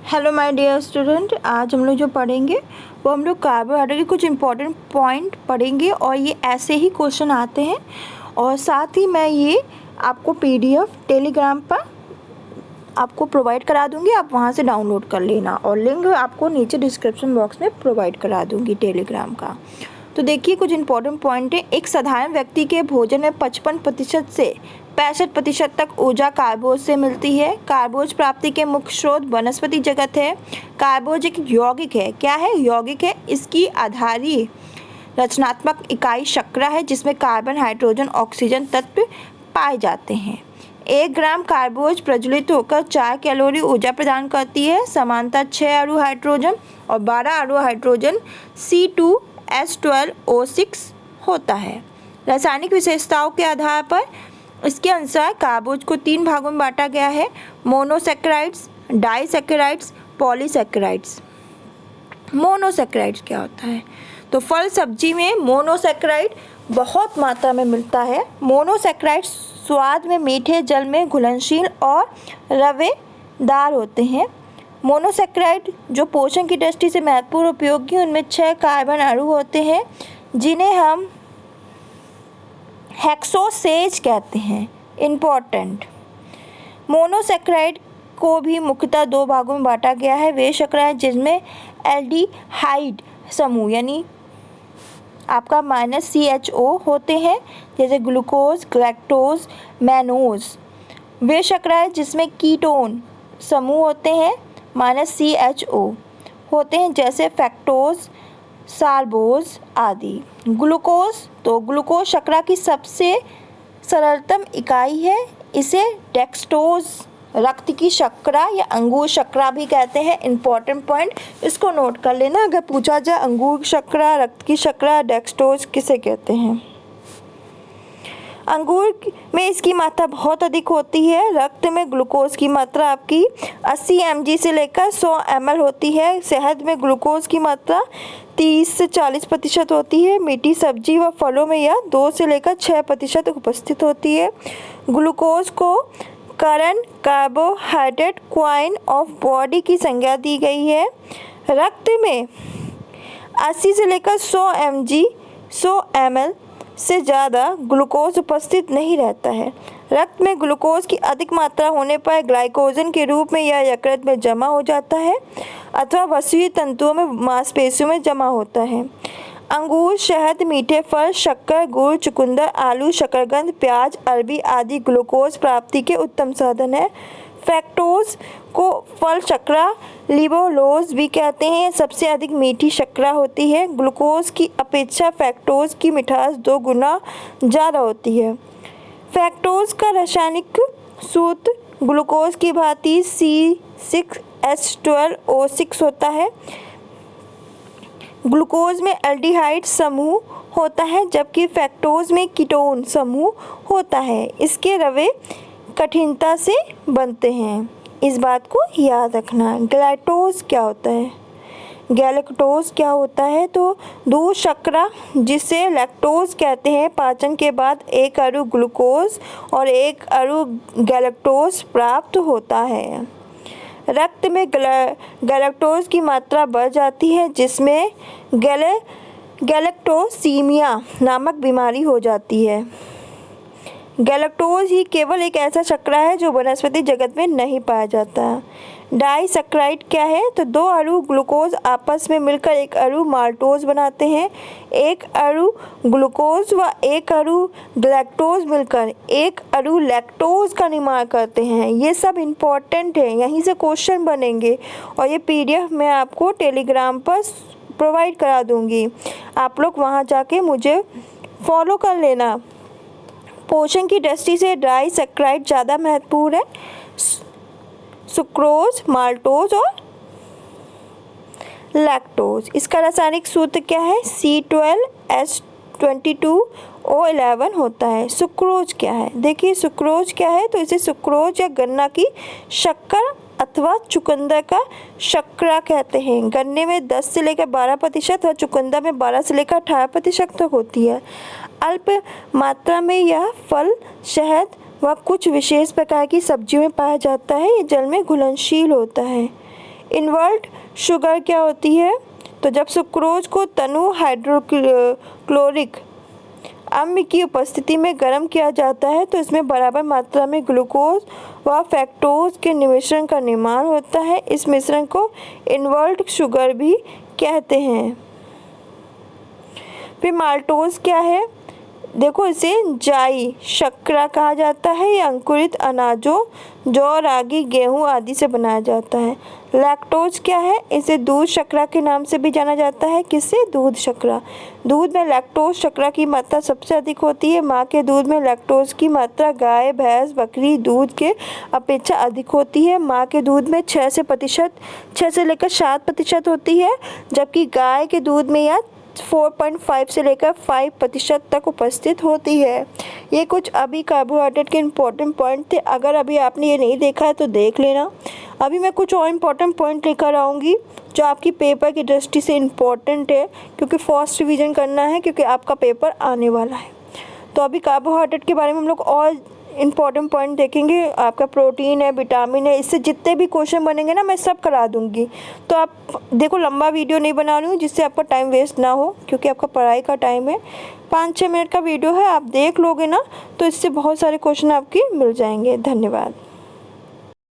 Hello my dear student, आज हम लोग जो पढ़ेंगे वो हम लोग कार्बोहाइड्रेट के कुछ इंपॉर्टेंट पॉइंट पढ़ेंगे और ये ऐसे ही क्वेश्चन आते हैं। और साथ ही मैं ये आपको पीडीएफ टेलीग्राम पर आपको प्रोवाइड करा दूंगी, आप वहाँ से डाउनलोड कर लेना और लिंक आपको नीचे डिस्क्रिप्शन बॉक्स में प्रोवाइड करा दूंगी टेलीग्राम का। तो देखिए कुछ इंपॉर्टेंट पॉइंट है। एक साधारण व्यक्ति के भोजन में 55% से 65% तक ऊर्जा कार्बोज से मिलती है। कार्बोज प्राप्ति के मुख्य स्रोत वनस्पति जगत है। कार्बोज एक यौगिक है। क्या है? यौगिक है। इसकी आधारीय रचनात्मक इकाई शर्करा है, जिसमें कार्बन, हाइड्रोजन, ऑक्सीजन तत्व पाए जाते हैं। 1 ग्राम कार्बोज प्रज्वलित होकर 4 कैलोरी ऊर्जा प्रदान करती है। समानता 6 अणु हाइड्रोजन और 12 अणु हाइड्रोजन C2H12O6 होता है। रासायनिक विशेषताओं के आधार पर इसके अनुसार कार्बोज को 3 भागों में बांटा गया है: मोनोसैकेराइड्स, डाइसैकेराइड्स, पॉलीसैकेराइड्स। मोनोसैकेराइड्स क्या होता है? तो फल सब्जी में मोनोसैकेराइड बहुत मात्रा में मिलता है। मोनोसैकेराइड स्वाद में मीठे, जल में घुलनशील और रवेदार होते हैं। मोनोसैकेराइड जो पोषण की दृष्टि से महत्वपूर्ण उपयोगी, उनमें 6 कार्बन अणु होते हैं, जिन्हें हम हेक्सोसेज कहते हैं। इम्पॉर्टेंट, मोनोसैकेराइड को भी मुख्यतः 2 भागों में बांटा गया है। वे शर्करा है जिसमें एल्डिहाइड समूह यानी आपका -CHO होते हैं, जैसे ग्लूकोज, गैलेक्टोज, मैनोज। वे शर्करा है जिसमें कीटोन समूह होते हैं, -CHO होते हैं, जैसे फैक्टोज, सार्बोज आदि। ग्लूकोज, तो ग्लूकोज शर्करा की सबसे सरलतम इकाई है। इसे डेक्सटोज, रक्त की शर्करा या अंगूर शर्करा भी कहते हैं। इंपॉर्टेंट पॉइंट, इसको नोट कर लेना। अगर पूछा जाए अंगूर शर्करा, रक्त की शर्करा, डेक्सटोज किसे कहते हैं? अंगूर में इसकी मात्रा बहुत अधिक होती है। रक्त में ग्लूकोज की मात्रा आपकी 80 mg से लेकर 100 ml होती है। शहद में ग्लूकोज की मात्रा 30 से 40% होती है। मीठी सब्जी व फलों में यह 2 से लेकर 6% उपस्थित होती है। ग्लूकोज को current carbohydrate coin of body की संज्ञा दी गई है। रक्त में 80 से लेकर 100 ml से ज़्यादा ग्लूकोज उपस्थित नहीं रहता है। रक्त में ग्लूकोज की अधिक मात्रा होने पर ग्लाइकोजन के रूप में यह यकृत में जमा हो जाता है अथवा वसूली तंतुओं में, मांसपेशियों में जमा होता है। अंगूर, शहद, मीठे फल, शक्कर, गुड़, चुकंदर, आलू, शकरकंद, प्याज, अरबी आदि ग्लूकोज प्राप्ति के उत्तम साधन है। फैक्टोज को फल शर्करा, लिबोलोज भी कहते हैं। सबसे अधिक मीठी शर्करा होती है। ग्लूकोज की अपेक्षा फैक्टोज की मिठास 2 गुना ज़्यादा होती है। फैक्टोज का रासायनिक सूत्र ग्लूकोज की भांति C6H12O6 होता है। ग्लूकोज में एल्डिहाइड समूह होता है, जबकि फैक्टोज में कीटोन समूह होता है। इसके रवे कठिनता से बनते हैं, इस बात को याद रखना। गैलेक्टोज क्या होता है? गैलेक्टोज क्या होता है? तो दूध शर्करा, जिसे लैक्टोज कहते हैं, पाचन के बाद 1 अणु ग्लूकोज और 1 अणु गैलेक्टोज प्राप्त होता है। रक्त में गैलेक्टोज की मात्रा बढ़ जाती है, जिसमें गैलेक्टोसीमिया नामक बीमारी हो जाती है। गैलेक्टोज ही केवल एक ऐसा शर्करा है जो वनस्पति जगत में नहीं पाया जाता। डाइसैकेराइड क्या है? तो 2 अणु ग्लूकोज आपस में मिलकर 1 अणु माल्टोज बनाते हैं। 1 अणु ग्लूकोज व 1 अणु गैलेक्टोज मिलकर 1 अणु लैक्टोज का निर्माण करते हैं। ये सब इम्पॉर्टेंट है, यहीं से क्वेश्चन बनेंगे और ये पीडीएफ मैं आपको टेलीग्राम पर प्रोवाइड करा दूँगी। आप लोग वहाँ जाके मुझे फॉलो कर लेना। पोषण की दृष्टि से डाइसैकेराइड ज़्यादा महत्वपूर्ण है। सुक्रोज, माल्टोज और लैक्टोज। इसका रासायनिक सूत्र क्या है? C12H22O11 होता है। सुक्रोज क्या है? देखिए सुक्रोज क्या है, तो इसे सुक्रोज या गन्ना की शक्कर अथवा चुकंदर का शर्करा कहते हैं। गन्ने में 10 से लेकर 12% और चुकंदर में 12 से लेकर 18% तक होती है। अल्प मात्रा में यह फल, शहद व कुछ विशेष प्रकार की सब्जियों में पाया जाता है। ये जल में घुलनशील होता है। इन्वर्ट शुगर क्या होती है? तो जब सुक्रोज को तनु हाइड्रोक्लोरिक अम्ल की उपस्थिति में गर्म किया जाता है तो इसमें बराबर मात्रा में ग्लूकोज व फ्रक्टोज के मिश्रण का निर्माण होता है। इस मिश्रण को इन्वर्ट शुगर भी कहते हैं। फिर माल्टोज क्या है? देखो, इसे जाई शर्करा कहा जाता है। ये अंकुरित अनाजों जौ, रागी, गेहूं आदि से बनाया जाता है। लैक्टोज क्या है? इसे दूध शर्करा के नाम से भी जाना जाता है। किससे? दूध शर्करा। दूध में लैक्टोज शर्करा की मात्रा सबसे अधिक होती है। माँ के दूध में लैक्टोज की मात्रा गाय, भैंस, बकरी दूध के अपेक्षा अधिक होती है। माँ के दूध में 6 से लेकर 7% होती है, जबकि गाय के दूध में यह 4.5 से लेकर 5% तक उपस्थित होती है। ये कुछ अभी कार्बोहाइड्रेट के इम्पोर्टेंट पॉइंट थे। अगर अभी आपने ये नहीं देखा है तो देख लेना। अभी मैं कुछ और इम्पोर्टेंट पॉइंट लेकर आऊँगी जो आपकी पेपर की दृष्टि से इम्पोर्टेंट है, क्योंकि फर्स्ट रिवीजन करना है, क्योंकि आपका पेपर आने वाला है। तो अभी कार्बोहाइड्रेट के बारे में हम लोग और इम्पॉर्टेंट पॉइंट देखेंगे। आपका प्रोटीन है, विटामिन है, इससे जितने भी क्वेश्चन बनेंगे ना मैं सब करा दूंगी। तो आप देखो, लंबा वीडियो नहीं बना रही हूँ जिससे आपका टाइम वेस्ट ना हो, क्योंकि आपका पढ़ाई का टाइम है। 5-6 मिनट का वीडियो है, आप देख लोगे ना तो इससे बहुत सारे क्वेश्चन आपके मिल जाएंगे। धन्यवाद।